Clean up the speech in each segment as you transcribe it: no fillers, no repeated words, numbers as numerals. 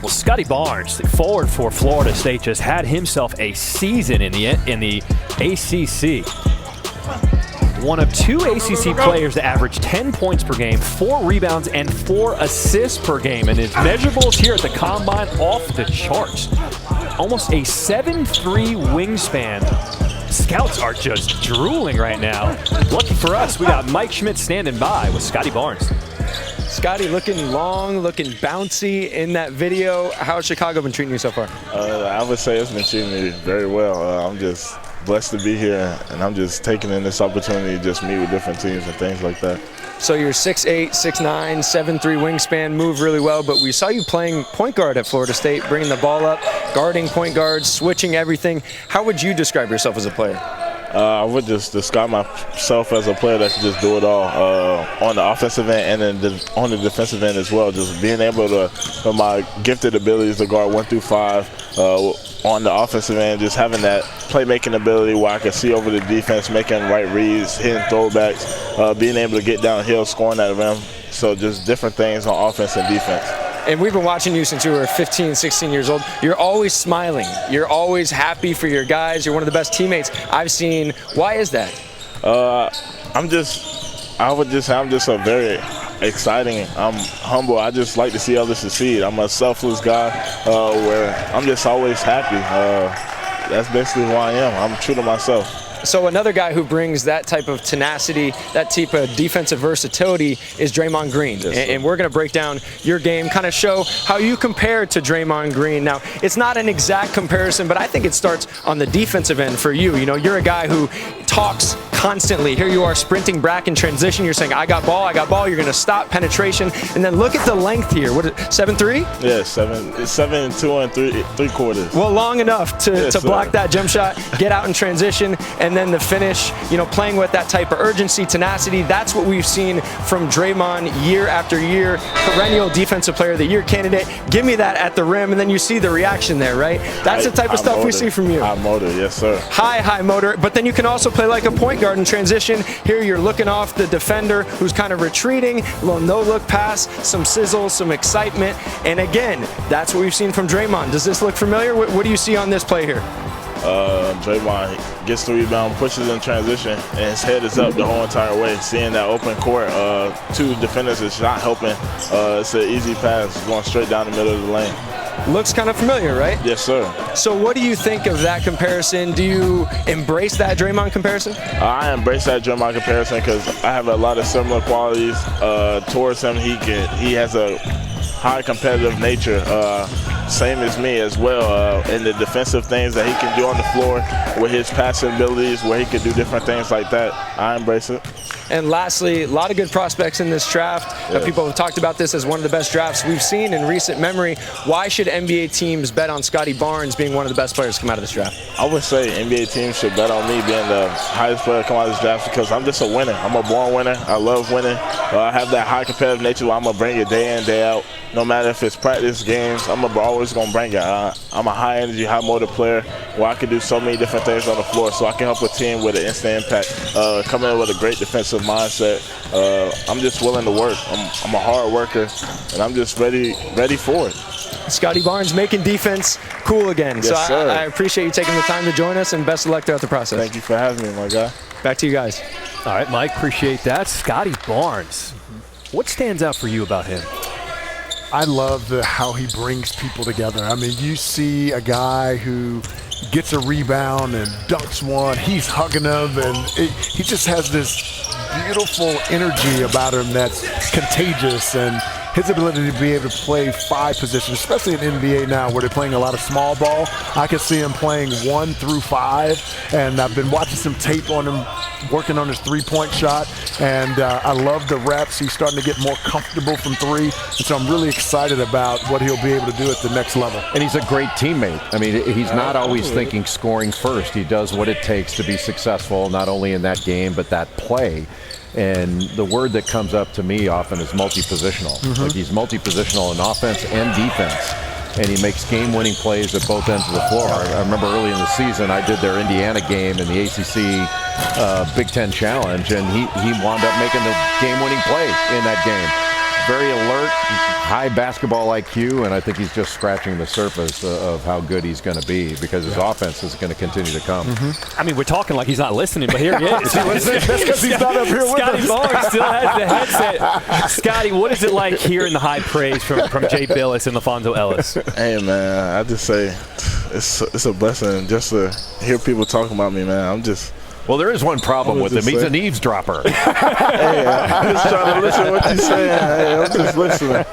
Well, Scottie Barnes, the forward for Florida State, just had himself a season in the ACC. One of two ACC players to average 10 points per game, 4 rebounds, and 4 assists per game. And his measurables here at the Combine off the charts. Almost a 7'3" wingspan. Scouts are just drooling right now. Lucky for us, we got Mike Schmidt standing by with Scottie Barnes. Scottie looking long, looking bouncy in that video. How's Chicago been treating you so far? I would say it's been treating me very well. I'm just blessed to be here, and I'm just taking in this opportunity to just meet with different teams and things like that. So you're 6'8", 6'9", 7'3" wingspan, move really well, but we saw you playing point guard at Florida State, bringing the ball up, guarding point guards, switching everything. How would you describe yourself as a player? I would just describe myself as a player that can just do it all on the offensive end and then on the defensive end as well. Just being able to, with my gifted abilities to guard 1 through 5 on the offensive end, just having that playmaking ability where I can see over the defense, making right reads, hitting throwbacks, being able to get downhill, scoring at the rim. So just different things on offense and defense. And we've been watching you since you were 15, 16 years old. You're always smiling. You're always happy for your guys. You're one of the best teammates I've seen. Why is that? I'm just a very exciting. I'm humble. I just like to see others succeed. I'm a selfless guy where I'm just always happy. That's basically who I am. I'm true to myself. So another guy who brings that type of tenacity, that type of defensive versatility is Draymond Green. Yes, and we're going to break down your game, kind of show how you compare to Draymond Green. Now, it's not an exact comparison, but I think it starts on the defensive end for you. You know, you're a guy who talks constantly. Here you are sprinting back in transition. You're saying, I got ball. You're going to stop penetration. And then look at the length here. What is it, 7'3"? Yeah, 7'2" and 3/4. Well, long enough to block that jump shot, get out in transition, and then the finish, you know, playing with that type of urgency, tenacity. That's what we've seen from Draymond year after year. Perennial Defensive Player of the Year candidate. Give me that at the rim, and then you see the reaction there, right? That's the type of stuff we see from you. High motor, yes, sir. High motor, but then you can also play like a point guard in transition. Here you're looking off the defender who's kind of retreating, a little no-look pass, some sizzle, some excitement. And again, that's what we've seen from Draymond. Does this look familiar? What do you see on this play here? Draymond gets the rebound, pushes in transition, and his head is up the whole entire way. Seeing that open court, 2 defenders is not helping. It's an easy pass going straight down the middle of the lane. Looks kind of familiar, right? Yes, sir. So what do you think of that comparison? Do you embrace that Draymond comparison? I embrace that Draymond comparison because I have a lot of similar qualities towards him. He has a high competitive nature, same as me as well, in the defensive things that he can do on the floor with his passing abilities, where he can do different things like that. I embrace it. And lastly, a lot of good prospects in this draft. Yes. People have talked about this as one of the best drafts we've seen in recent memory. Why should NBA teams bet on Scottie Barnes being one of the best players to come out of this draft? I would say NBA teams should bet on me being the highest player to come out of this draft because I'm just a winner. I'm a born winner. I love winning. I have that high competitive nature where I'm going to bring it day in, day out. No matter if it's practice, games, I'm always going to bring it. I'm a high-energy, high-motor player where I can do so many different things on the floor, so I can help a team with an instant impact, come in with a great defensive mindset. I'm just willing to work. I'm a hard worker, and I'm just ready for it. Scottie Barnes making defense cool again. Yes, so sir. I appreciate you taking the time to join us, and best of luck throughout the process. Thank you for having me, my guy. Back to you guys. All right, Mike, appreciate that. Scottie Barnes. What stands out for you about him? I love how he brings people together. I mean, you see a guy who gets a rebound and dunks one. He's hugging them, and he just has this beautiful energy about him that's contagious. And his ability to be able to play 5 positions, especially in NBA now where they're playing a lot of small ball. I can see him playing 1 through 5, and I've been watching some tape on him working on his 3-point shot, and I love the reps. He's starting to get more comfortable from 3, and so I'm really excited about what he'll be able to do at the next level. And he's a great teammate. I mean, he's not always thinking scoring first. He does what it takes to be successful, not only in that game, but that play. And the word that comes up to me often is multi-positional. Like he's multi-positional in offense and defense. And he makes game-winning plays at both ends of the floor. I remember early in the season, I did their Indiana game in the ACC Big Ten Challenge, and he wound up making the game-winning play in that game. very alert, high basketball IQ, and I think he's just scratching the surface of how good he's going to be because his offense is going to continue to come. I mean, we're talking like he's not listening, but here he is. That's because he's not up here with Scottie us. Barnes still has the headset. Scottie, what is it like hearing the high praise from Jay Billis and LaFonso Ellis? Hey, man, I just say it's a blessing just to hear people talking about me, man. I'm just. Well, there is one problem with him. He's an eavesdropper. Hey, I'm just trying to listen to what you're saying. Hey, I'm just listening.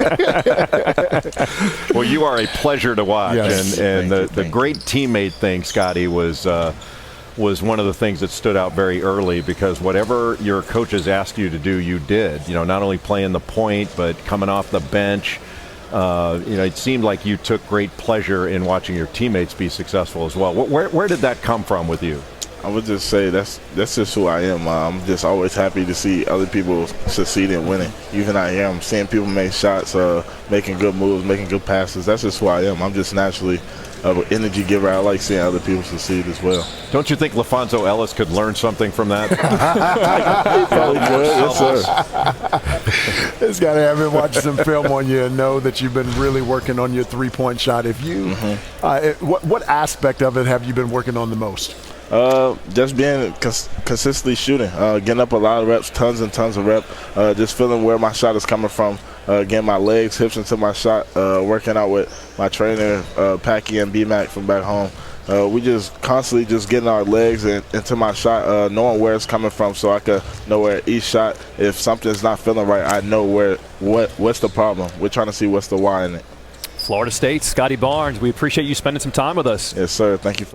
Well, you are a pleasure to watch, Yes. and Thank the you. great teammate thing, Scottie, was one of the things that stood out very early because whatever your coaches asked you to do, you did. You know, not only playing the point, but coming off the bench. You know, it seemed like you took great pleasure in watching your teammates be successful as well. Where did that come from with you? I would just say that's just who I am. I'm just always happy to see other people succeed in winning. Even I am seeing people make shots, making good moves, making good passes. That's just who I am. I'm just naturally an energy giver. I like seeing other people succeed as well. Don't you think LaFonso Ellis could learn something from that? Probably good. Yes, sir. It's got to have him watch some film on you and know that you've been really working on your three-point shot. If you, what aspect of it have you been working on the most? Just being consistently shooting, getting up a lot of reps, tons and tons of reps, just feeling where my shot is coming from, getting my legs, hips into my shot, working out with my trainer, Packy and B-Mac from back home. We just constantly just getting our legs into my shot, knowing where it's coming from so I can know where each shot, if something's not feeling right, I know what's the problem. We're trying to see what's the why in it. Florida State, Scottie Barnes, we appreciate you spending some time with us. Yes, sir. Thank you.